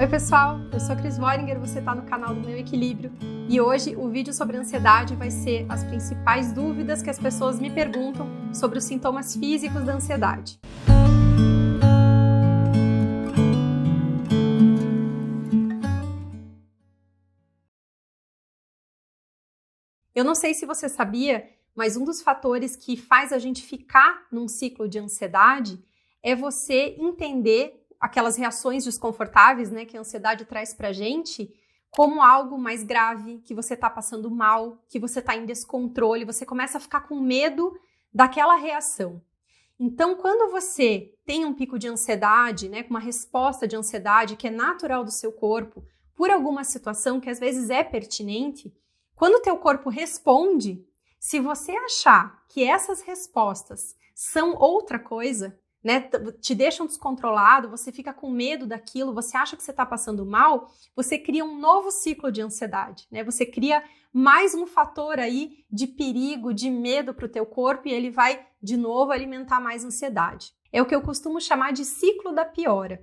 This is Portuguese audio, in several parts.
Oi pessoal, eu sou a Cris Woringer, você está no canal do Meu Equilíbrio e hoje o vídeo sobre ansiedade vai ser as principais dúvidas que as pessoas me perguntam sobre os sintomas físicos da ansiedade. Eu não sei se você sabia, mas um dos fatores que faz a gente ficar num ciclo de ansiedade é você entender aquelas reações desconfortáveis, né, que a ansiedade traz pra gente, como algo mais grave, que você tá passando mal, que você tá em descontrole, você começa a ficar com medo daquela reação. Então, quando você tem um pico de ansiedade, né, com uma resposta de ansiedade que é natural do seu corpo, por alguma situação que às vezes é pertinente, quando o teu corpo responde, se você achar que essas respostas são outra coisa, né, te deixam descontrolado, você fica com medo daquilo, você acha que você está passando mal, você cria um novo ciclo de ansiedade, né? Você cria mais um fator aí de perigo, de medo para o teu corpo e ele vai, de novo, alimentar mais ansiedade. É o que eu costumo chamar de ciclo da piora.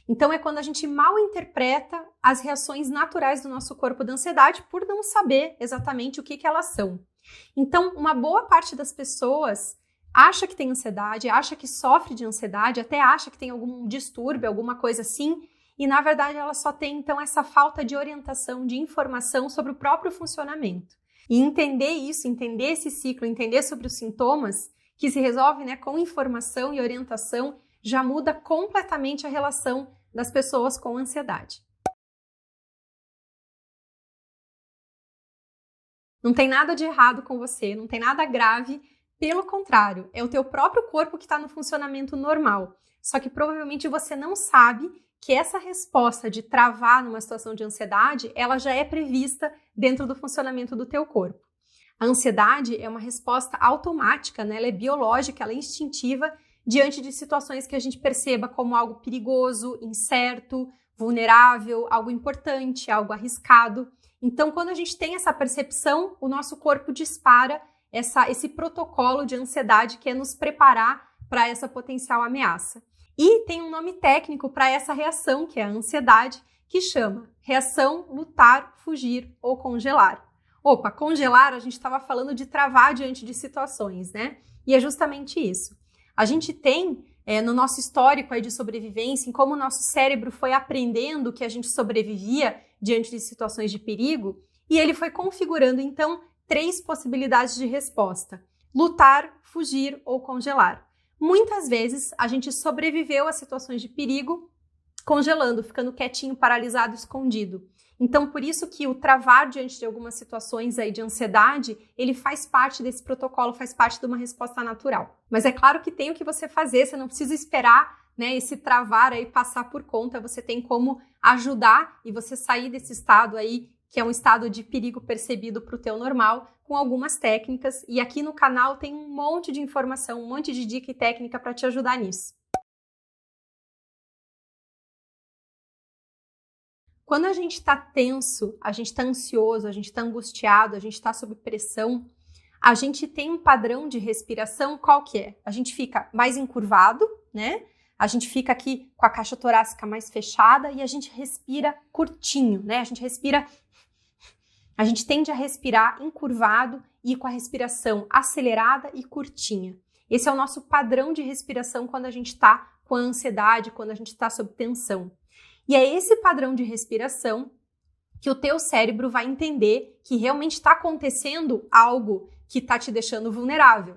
Então é quando a gente mal interpreta as reações naturais do nosso corpo da ansiedade por não saber exatamente o que elas são. Então, uma boa parte das pessoas acha que tem ansiedade, acha que sofre de ansiedade, até acha que tem algum distúrbio, alguma coisa assim, e na verdade ela só tem então essa falta de orientação, de informação sobre o próprio funcionamento. E entender isso, entender esse ciclo, entender sobre os sintomas, que se resolve, né, com informação e orientação, já muda completamente a relação das pessoas com a ansiedade. Não tem nada de errado com você, não tem nada grave. Pelo contrário, é o teu próprio corpo que está no funcionamento normal. Só que provavelmente você não sabe que essa resposta de travar numa situação de ansiedade, ela já é prevista dentro do funcionamento do teu corpo. A ansiedade é uma resposta automática, né? Ela é biológica, ela é instintiva diante de situações que a gente perceba como algo perigoso, incerto, vulnerável, algo importante, algo arriscado. Então, quando a gente tem essa percepção, o nosso corpo dispara esse protocolo de ansiedade que é nos preparar para essa potencial ameaça. E tem um nome técnico para essa reação, que é a ansiedade, que chama reação lutar, fugir ou congelar. Opa, congelar, a gente estava falando de travar diante de situações, né? E é justamente isso. A gente tem no nosso histórico aí de sobrevivência, em como o nosso cérebro foi aprendendo que a gente sobrevivia diante de situações de perigo, e ele foi configurando, então, 3 possibilidades de resposta: lutar, fugir ou congelar. Muitas vezes a gente sobreviveu a situações de perigo congelando, ficando quietinho, paralisado, escondido. Então, por isso que o travar diante de algumas situações aí de ansiedade, ele faz parte desse protocolo, faz parte de uma resposta natural. Mas é claro que tem o que você fazer, você não precisa esperar, né, esse travar aí passar por conta, você tem como ajudar e você sair desse estado aí que é um estado de perigo percebido para o teu normal, com algumas técnicas. E aqui no canal tem um monte de informação, um monte de dica e técnica para te ajudar nisso. Quando a gente está tenso, a gente está ansioso, a gente está angustiado, a gente está sob pressão, a gente tem um padrão de respiração, qual que é? A gente fica mais encurvado, né? A gente fica aqui com a caixa torácica mais fechada e a gente respira curtinho, né? A gente tende a respirar encurvado e com a respiração acelerada e curtinha. Esse é o nosso padrão de respiração quando a gente está com a ansiedade, quando a gente está sob tensão. E é esse padrão de respiração que o teu cérebro vai entender que realmente está acontecendo algo que está te deixando vulnerável.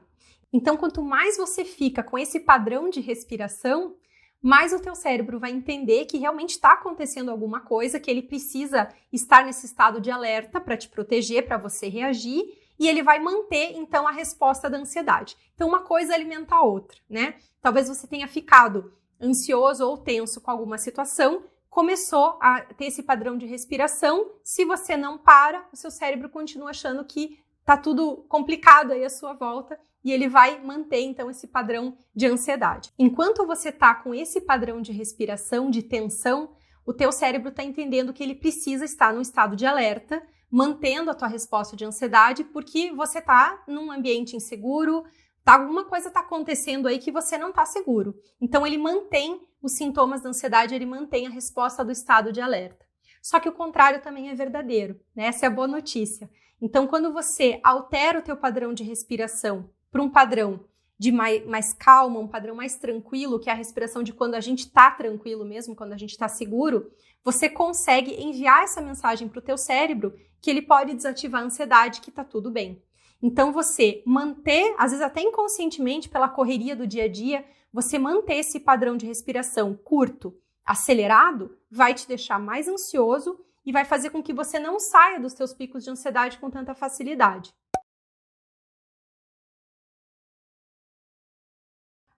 Então, quanto mais você fica com esse padrão de respiração, mais o teu cérebro vai entender que realmente está acontecendo alguma coisa, que ele precisa estar nesse estado de alerta para te proteger, para você reagir, e ele vai manter, então, a resposta da ansiedade. Então, uma coisa alimenta a outra, né? Talvez você tenha ficado ansioso ou tenso com alguma situação, começou a ter esse padrão de respiração, se você não para, o seu cérebro continua achando que tá tudo complicado aí à sua volta, e ele vai manter, então, esse padrão de ansiedade. Enquanto você tá com esse padrão de respiração, de tensão, o teu cérebro tá entendendo que ele precisa estar num estado de alerta, mantendo a tua resposta de ansiedade, porque você tá num ambiente inseguro, alguma coisa tá acontecendo aí que você não tá seguro. Então, ele mantém os sintomas da ansiedade ele mantém a resposta do estado de alerta. Só que o contrário também é verdadeiro, né? Essa é a boa notícia. Então, quando você altera o teu padrão de respiração para um padrão de mais calma, um padrão mais tranquilo, que é a respiração de quando a gente está tranquilo mesmo, quando a gente está seguro, você consegue enviar essa mensagem para o teu cérebro que ele pode desativar a ansiedade, que está tudo bem. Então, você manter, às vezes até inconscientemente, pela correria do dia a dia, você manter esse padrão de respiração curto, acelerado, vai te deixar mais ansioso e vai fazer com que você não saia dos teus picos de ansiedade com tanta facilidade.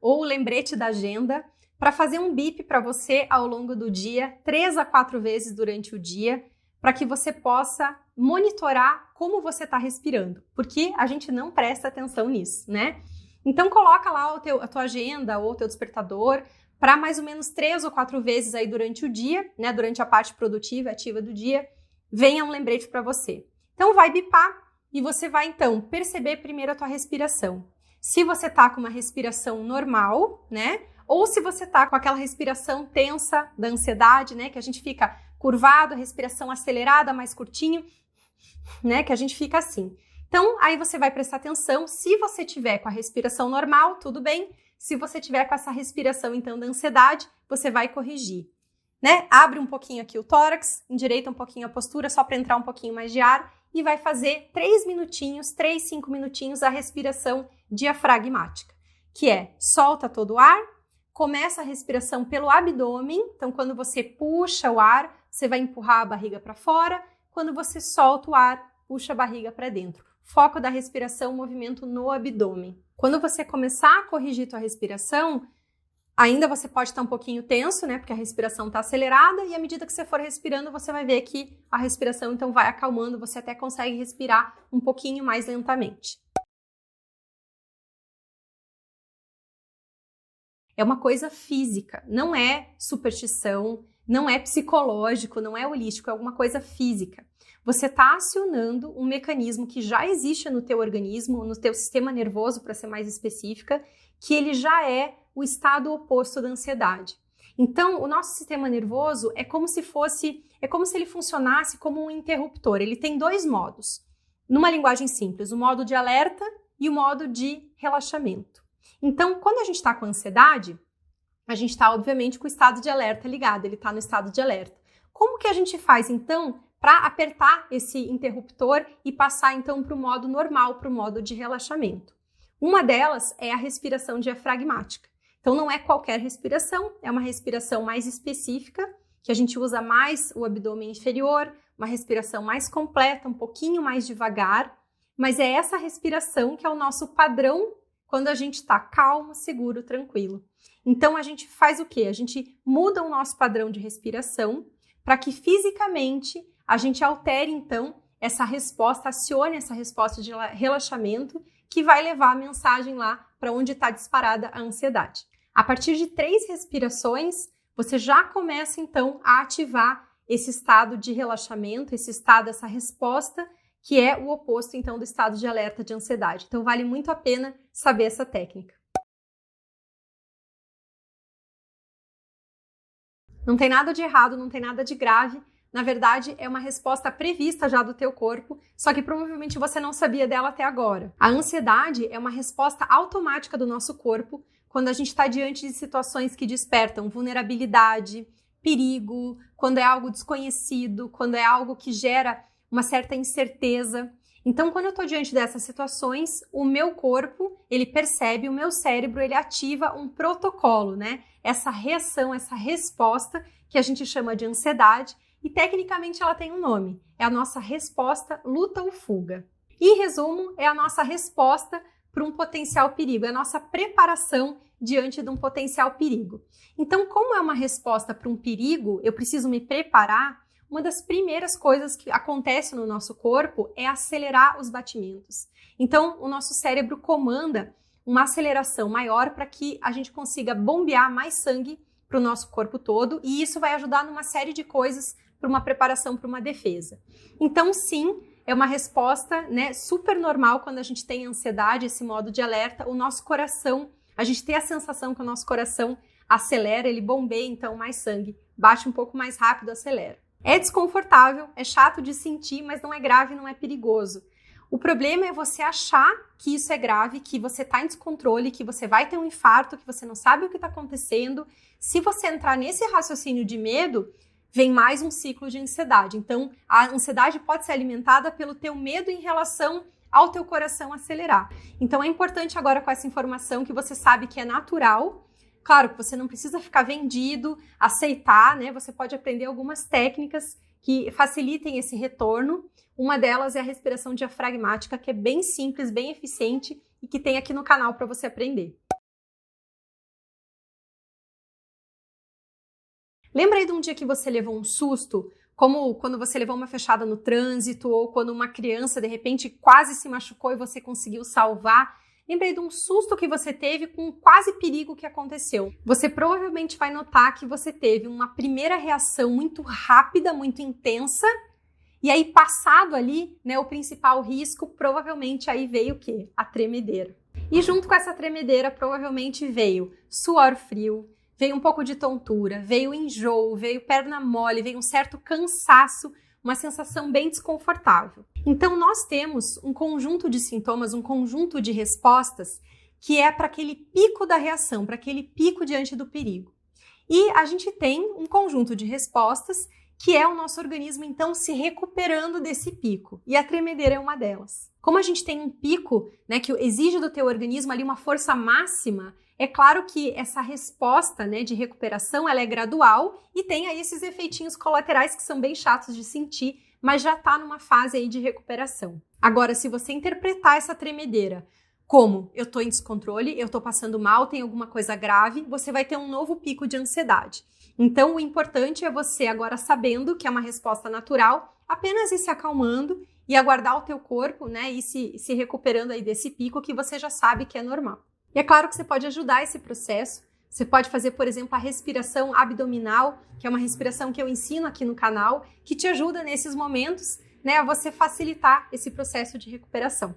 Ou o lembrete da agenda, para fazer um bip para você ao longo do dia, 3 a 4 vezes durante o dia, para que você possa monitorar como você está respirando, porque a gente não presta atenção nisso, né? Então coloca lá a tua agenda ou o teu despertador para mais ou menos 3 ou 4 vezes aí durante o dia, né? Durante a parte produtiva, ativa do dia, venha um lembrete para você. Então vai bipar e você vai então perceber primeiro a tua respiração. Se você tá com uma respiração normal, né? Ou se você tá com aquela respiração tensa da ansiedade, né? Que a gente fica curvado, respiração acelerada, mais curtinho, né? Que a gente fica assim. Então, aí você vai prestar atenção. Se você tiver com a respiração normal, tudo bem. Se você tiver com essa respiração, então, da ansiedade, você vai corrigir, né? Abre um pouquinho aqui o tórax, endireita um pouquinho a postura, só para entrar um pouquinho mais de ar e vai fazer 3 minutinhos, 3, 5 minutinhos a respiração diafragmática, que é solta todo o ar, começa a respiração pelo abdômen, então quando você puxa o ar, você vai empurrar a barriga para fora, quando você solta o ar, puxa a barriga para dentro. Foco da respiração, movimento no abdômen. Quando você começar a corrigir tua respiração, ainda você pode estar um pouquinho tenso, né? Porque a respiração está acelerada e à medida que você for respirando, você vai ver que a respiração então vai acalmando, você até consegue respirar um pouquinho mais lentamente. É uma coisa física, não é superstição, não é psicológico, não é holístico, é alguma coisa física. Você está acionando um mecanismo que já existe no teu organismo, no teu sistema nervoso, para ser mais específica, que ele já é o estado oposto da ansiedade. Então, o nosso sistema nervoso é como se ele funcionasse como um interruptor. Ele tem 2 modos. Numa linguagem simples, o modo de alerta e o modo de relaxamento. Então, quando a gente está com ansiedade, a gente está, obviamente, com o estado de alerta ligado, ele está no estado de alerta. Como que a gente faz, então, para apertar esse interruptor e passar, então, para o modo normal, para o modo de relaxamento? Uma delas é a respiração diafragmática. Então, não é qualquer respiração, é uma respiração mais específica, que a gente usa mais o abdômen inferior, uma respiração mais completa, um pouquinho mais devagar, mas é essa respiração que é o nosso padrão quando a gente está calmo, seguro, tranquilo. Então, a gente faz o quê? A gente muda o nosso padrão de respiração para que fisicamente a gente altere, então, essa resposta, acione essa resposta de relaxamento que vai levar a mensagem lá para onde está disparada a ansiedade. A partir de 3 respirações, você já começa, então, a ativar esse estado de relaxamento, esse estado, essa resposta que é o oposto, então, do estado de alerta de ansiedade. Então, vale muito a pena saber essa técnica. Não tem nada de errado, não tem nada de grave. Na verdade, é uma resposta prevista já do teu corpo, só que provavelmente você não sabia dela até agora. A ansiedade é uma resposta automática do nosso corpo quando a gente está diante de situações que despertam vulnerabilidade, perigo, quando é algo desconhecido, quando é algo que gera uma certa incerteza. Então, quando eu estou diante dessas situações, o meu corpo, ele percebe, o meu cérebro, ele ativa um protocolo, né? Essa reação, essa resposta que a gente chama de ansiedade e, tecnicamente, ela tem um nome. É a nossa resposta luta ou fuga. E, em resumo, é a nossa resposta para um potencial perigo, é a nossa preparação diante de um potencial perigo. Então, como é uma resposta para um perigo, eu preciso me preparar. Uma das primeiras coisas que acontece no nosso corpo é acelerar os batimentos. Então, o nosso cérebro comanda uma aceleração maior para que a gente consiga bombear mais sangue para o nosso corpo todo e isso vai ajudar numa série de coisas para uma preparação para uma defesa. Então, sim, é uma resposta, né, super normal quando a gente tem ansiedade, esse modo de alerta, o nosso coração, a gente tem a sensação que o nosso coração acelera, ele bombeia então mais sangue, bate um pouco mais rápido, acelera. É desconfortável, é chato de sentir, mas não é grave, não é perigoso. O problema é você achar que isso é grave, que você está em descontrole, que você vai ter um infarto, que você não sabe o que está acontecendo. Se você entrar nesse raciocínio de medo, vem mais um ciclo de ansiedade. Então, a ansiedade pode ser alimentada pelo teu medo em relação ao teu coração acelerar. Então, é importante agora com essa informação que você sabe que é natural. Claro que você não precisa ficar vendido, aceitar, né? Você pode aprender algumas técnicas que facilitem esse retorno. Uma delas é a respiração diafragmática, que é bem simples, bem eficiente e que tem aqui no canal para você aprender. Lembra aí de um dia que você levou um susto? Como quando você levou uma fechada no trânsito ou quando uma criança, de repente, quase se machucou e você conseguiu salvar? Lembrei de um susto que você teve com um quase perigo que aconteceu. Você provavelmente vai notar que você teve uma primeira reação muito rápida, muito intensa, e aí passado ali, né, o principal risco, provavelmente aí veio o quê? A tremedeira. E junto com essa tremedeira, provavelmente veio suor frio, veio um pouco de tontura, veio enjoo, veio perna mole, veio um certo cansaço, uma sensação bem desconfortável. Então, nós temos um conjunto de sintomas, um conjunto de respostas que é para aquele pico da reação, para aquele pico diante do perigo. E a gente tem um conjunto de respostas que é o nosso organismo, então, se recuperando desse pico. E a tremedeira é uma delas. Como a gente tem um pico, né, que exige do teu organismo ali uma força máxima, é claro que essa resposta, né, de recuperação ela é gradual e tem aí esses efeitinhos colaterais que são bem chatos de sentir, mas já está numa fase aí de recuperação. Agora, se você interpretar essa tremedeira como eu estou em descontrole, eu estou passando mal, tem alguma coisa grave, você vai ter um novo pico de ansiedade. Então, o importante é você agora sabendo que é uma resposta natural, apenas ir se acalmando e aguardar o teu corpo, né, e se recuperando aí desse pico que você já sabe que é normal. E é claro que você pode ajudar esse processo. Você pode fazer, por exemplo, a respiração abdominal, que é uma respiração que eu ensino aqui no canal, que te ajuda nesses momentos, né, a você facilitar esse processo de recuperação.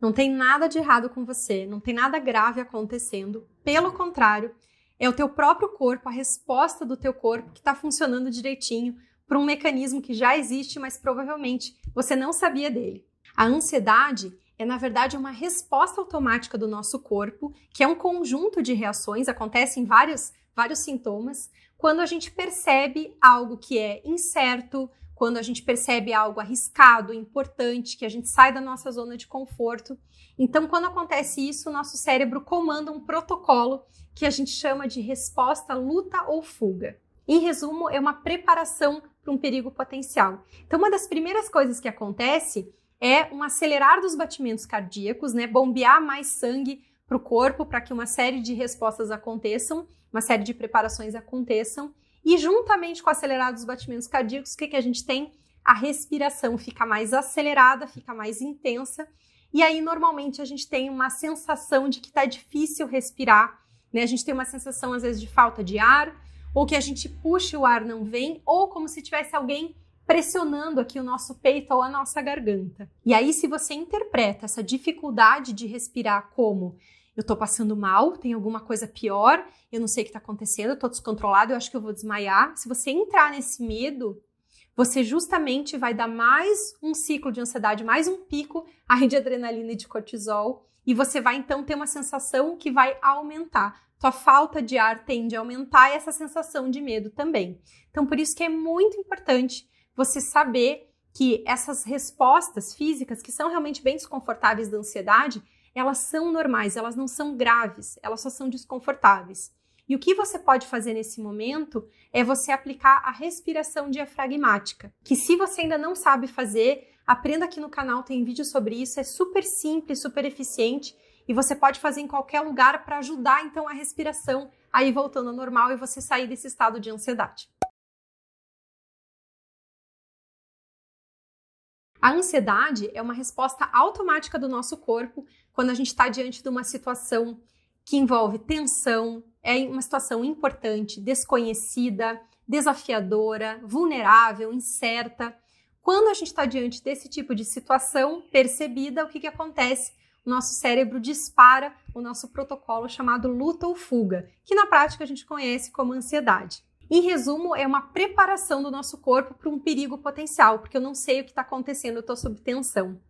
Não tem nada de errado com você, não tem nada grave acontecendo. Pelo contrário, é o teu próprio corpo, a resposta do teu corpo que está funcionando direitinho para um mecanismo que já existe, mas provavelmente você não sabia dele. A ansiedade é, na verdade, uma resposta automática do nosso corpo, que é um conjunto de reações, acontecem vários sintomas, quando a gente percebe algo que é incerto, quando a gente percebe algo arriscado, importante, que a gente sai da nossa zona de conforto. Então, quando acontece isso, o nosso cérebro comanda um protocolo que a gente chama de resposta luta ou fuga. Em resumo, é uma preparação para um perigo potencial. Então, uma das primeiras coisas que acontece é um acelerar dos batimentos cardíacos, né? Bombear mais sangue para o corpo para que uma série de respostas aconteçam, uma série de preparações aconteçam. E juntamente com o acelerar dos batimentos cardíacos, o que a gente tem? A respiração fica mais acelerada, fica mais intensa. E aí, normalmente, a gente tem uma sensação de que está difícil respirar, né? A gente tem uma sensação, às vezes, de falta de ar, ou que a gente puxa e o ar não vem, ou como se tivesse alguém pressionando aqui o nosso peito ou a nossa garganta. E aí, se você interpreta essa dificuldade de respirar como eu tô passando mal, tem alguma coisa pior, eu não sei o que tá acontecendo, eu tô descontrolado, eu acho que eu vou desmaiar. Se você entrar nesse medo, você justamente vai dar mais um ciclo de ansiedade, mais um pico aí de adrenalina e de cortisol, e você vai então ter uma sensação que vai aumentar. Tua falta de ar tende a aumentar e essa sensação de medo também. Então, por isso que é muito importante você saber que essas respostas físicas, que são realmente bem desconfortáveis da ansiedade, elas são normais, elas não são graves, elas só são desconfortáveis. E o que você pode fazer nesse momento é você aplicar a respiração diafragmática, que se você ainda não sabe fazer, aprenda aqui no canal, tem vídeo sobre isso, é super simples, super eficiente, e você pode fazer em qualquer lugar para ajudar então a respiração a ir voltando ao normal e você sair desse estado de ansiedade. A ansiedade é uma resposta automática do nosso corpo quando a gente está diante de uma situação que envolve tensão, é uma situação importante, desconhecida, desafiadora, vulnerável, incerta. Quando a gente está diante desse tipo de situação percebida, o que acontece? o nosso cérebro dispara o nosso protocolo chamado luta ou fuga, que na prática a gente conhece como ansiedade. Em resumo, é uma preparação do nosso corpo para um perigo potencial, porque eu não sei o que está acontecendo, eu estou sob tensão.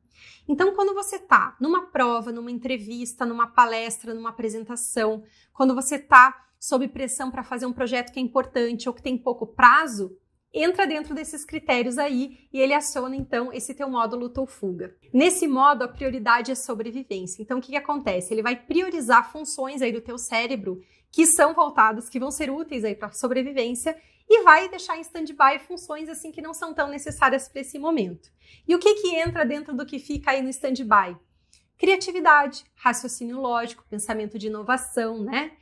Então, quando você está numa prova, numa entrevista, numa palestra, numa apresentação, quando você está sob pressão para fazer um projeto que é importante ou que tem pouco prazo, entra dentro desses critérios aí e ele aciona, então, esse teu modo luta ou fuga. Nesse modo, a prioridade é sobrevivência. Então, o que acontece? Ele vai priorizar funções aí do teu cérebro que são voltadas, que vão ser úteis aí para a sobrevivência e vai deixar em stand-by funções assim que não são tão necessárias para esse momento. E o que entra dentro do que fica aí no stand-by? Criatividade, raciocínio lógico, pensamento de inovação, né?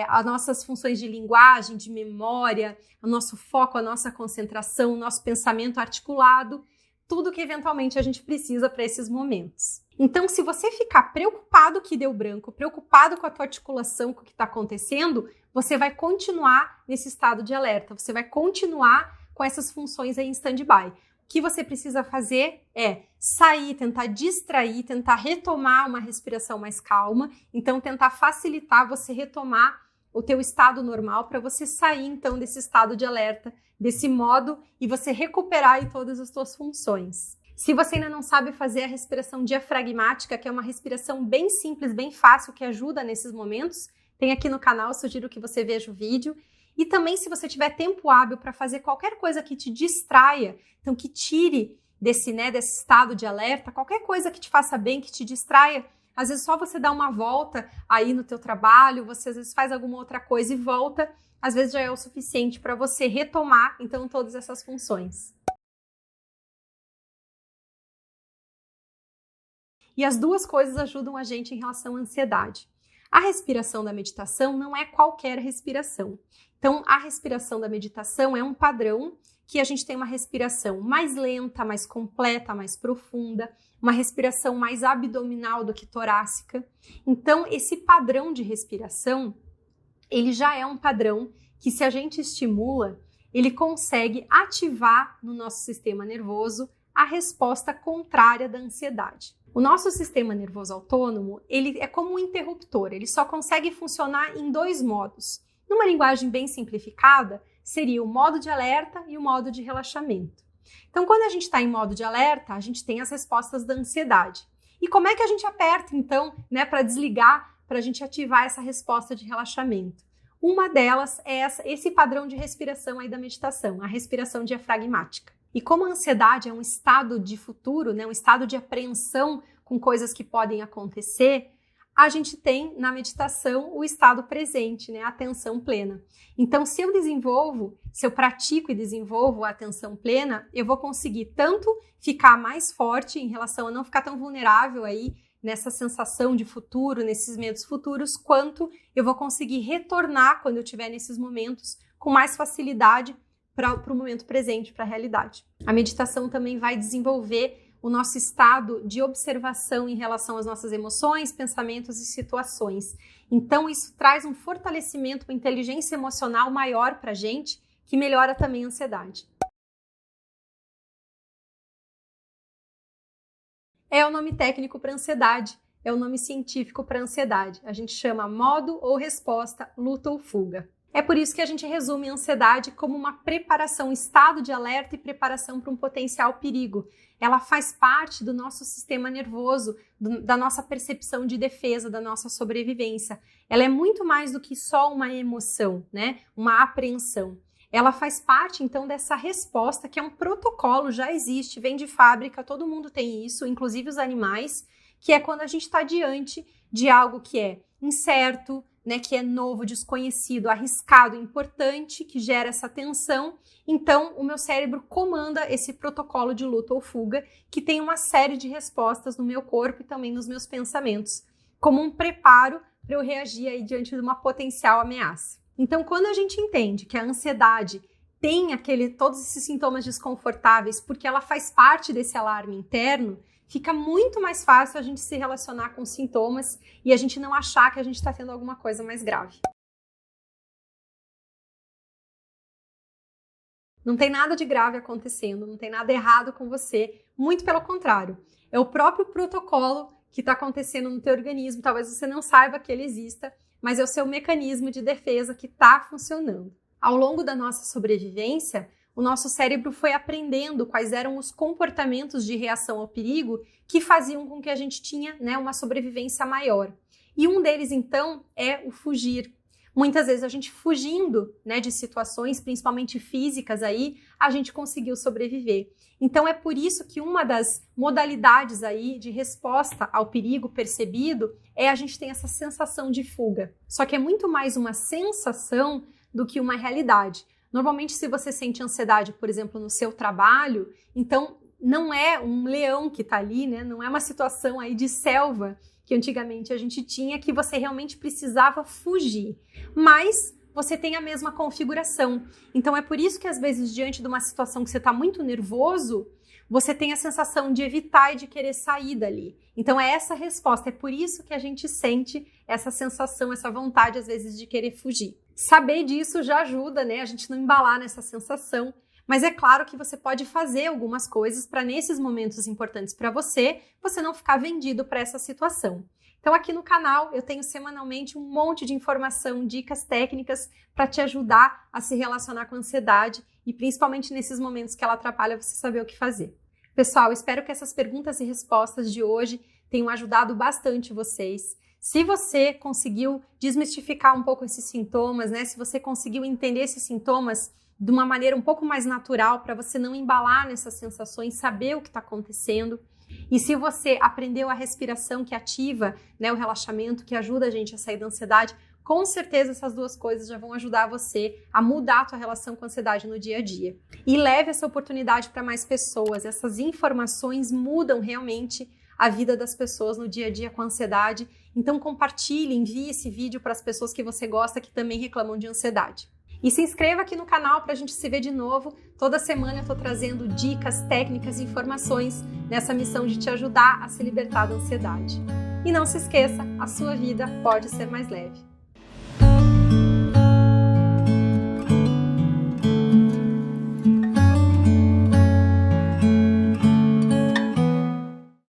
As nossas funções de linguagem, de memória, o nosso foco, a nossa concentração, o nosso pensamento articulado, tudo que eventualmente a gente precisa para esses momentos. Então, se você ficar preocupado que deu branco, preocupado com a tua articulação, com o que está acontecendo, você vai continuar nesse estado de alerta, você vai continuar com essas funções aí em stand-by. O que você precisa fazer é sair, tentar distrair, tentar retomar uma respiração mais calma, então tentar facilitar você retomar o teu estado normal para você sair então desse estado de alerta, desse modo e você recuperar aí todas as tuas funções. Se você ainda não sabe fazer a respiração diafragmática, que é uma respiração bem simples, bem fácil, que ajuda nesses momentos, tem aqui no canal, sugiro que você veja o vídeo. E também, se você tiver tempo hábil para fazer qualquer coisa que te distraia, então que tire desse estado de alerta, qualquer coisa que te faça bem, que te distraia, às vezes só você dá uma volta aí no teu trabalho, você às vezes faz alguma outra coisa e volta, às vezes já é o suficiente para você retomar, então, todas essas funções. E as duas coisas ajudam a gente em relação à ansiedade. A respiração da meditação não é qualquer respiração. Então, a respiração da meditação é um padrão que a gente tem uma respiração mais lenta, mais completa, mais profunda, uma respiração mais abdominal do que torácica. Então, esse padrão de respiração, ele já é um padrão que, se a gente estimula, ele consegue ativar no nosso sistema nervoso a resposta contrária da ansiedade. O nosso sistema nervoso autônomo, ele é como um interruptor, ele só consegue funcionar em dois modos. Numa linguagem bem simplificada, seria o modo de alerta e o modo de relaxamento. Então, quando a gente está em modo de alerta, a gente tem as respostas da ansiedade. E como é que a gente aperta, então, para desligar, para a gente ativar essa resposta de relaxamento? Uma delas é esse padrão de respiração aí da meditação, a respiração diafragmática. E como a ansiedade é um estado de futuro, um estado de apreensão com coisas que podem acontecer, a gente tem na meditação o estado presente, a atenção plena. Então, se eu pratico e desenvolvo a atenção plena, eu vou conseguir tanto ficar mais forte em relação a não ficar tão vulnerável aí nessa sensação de futuro, nesses medos futuros, quanto eu vou conseguir retornar quando eu estiver nesses momentos com mais facilidade para o momento presente, para a realidade. A meditação também vai desenvolver o nosso estado de observação em relação às nossas emoções, pensamentos e situações. Então, isso traz um fortalecimento, uma inteligência emocional maior para a gente, que melhora também a ansiedade. É o nome técnico para ansiedade, é o nome científico para ansiedade. A gente chama modo ou resposta, luta ou fuga. É por isso que a gente resume a ansiedade como uma preparação, um estado de alerta e preparação para um potencial perigo. Ela faz parte do nosso sistema nervoso, da nossa percepção de defesa, da nossa sobrevivência. Ela é muito mais do que só uma emoção, uma apreensão. Ela faz parte, então, dessa resposta, que é um protocolo, já existe, vem de fábrica, todo mundo tem isso, inclusive os animais, que é quando a gente está diante de algo que é incerto, que é novo, desconhecido, arriscado, importante, que gera essa tensão. Então, o meu cérebro comanda esse protocolo de luta ou fuga, que tem uma série de respostas no meu corpo e também nos meus pensamentos, como um preparo para eu reagir aí diante de uma potencial ameaça. Então, quando a gente entende que a ansiedade tem todos esses sintomas desconfortáveis, porque ela faz parte desse alarme interno, fica muito mais fácil a gente se relacionar com os sintomas e a gente não achar que a gente está tendo alguma coisa mais grave. Não tem nada de grave acontecendo, não tem nada errado com você, muito pelo contrário. É o próprio protocolo que está acontecendo no teu organismo. Talvez você não saiba que ele exista, mas é o seu mecanismo de defesa que está funcionando. Ao longo da nossa sobrevivência, o nosso cérebro foi aprendendo quais eram os comportamentos de reação ao perigo que faziam com que a gente tinha, né, uma sobrevivência maior. E um deles, então, é o fugir. Muitas vezes a gente fugindo, né, de situações, principalmente físicas, aí, a gente conseguiu sobreviver. Então é por isso que uma das modalidades aí de resposta ao perigo percebido é a gente ter essa sensação de fuga. Só que é muito mais uma sensação do que uma realidade. Normalmente, se você sente ansiedade, por exemplo, no seu trabalho, então não é um leão que está ali, né? Não é uma situação aí de selva que antigamente a gente tinha, que você realmente precisava fugir. Mas você tem a mesma configuração. Então é por isso que às vezes, diante de uma situação que você está muito nervoso, você tem a sensação de evitar e de querer sair dali. Então é essa resposta, é por isso que a gente sente essa sensação, essa vontade às vezes de querer fugir. Saber disso já ajuda, né, a gente não embalar nessa sensação, mas é claro que você pode fazer algumas coisas para nesses momentos importantes para você não ficar vendido para essa situação. Então aqui no canal eu tenho semanalmente um monte de informação, dicas técnicas para te ajudar a se relacionar com a ansiedade e principalmente nesses momentos que ela atrapalha você saber o que fazer. Pessoal, espero que essas perguntas e respostas de hoje tenham ajudado bastante vocês. Se você conseguiu desmistificar um pouco esses sintomas, né? Se você conseguiu entender esses sintomas de uma maneira um pouco mais natural para você não embalar nessas sensações, saber o que está acontecendo. E se você aprendeu a respiração que ativa, né, o relaxamento que ajuda a gente a sair da ansiedade, com certeza essas duas coisas já vão ajudar você a mudar a tua relação com a ansiedade no dia a dia. E leve essa oportunidade para mais pessoas. Essas informações mudam realmente a vida das pessoas no dia a dia com a ansiedade. Então compartilhe, envie esse vídeo para as pessoas que você gosta que também reclamam de ansiedade. E se inscreva aqui no canal para a gente se ver de novo. Toda semana eu estou trazendo dicas, técnicas e informações nessa missão de te ajudar a se libertar da ansiedade. E não se esqueça, a sua vida pode ser mais leve.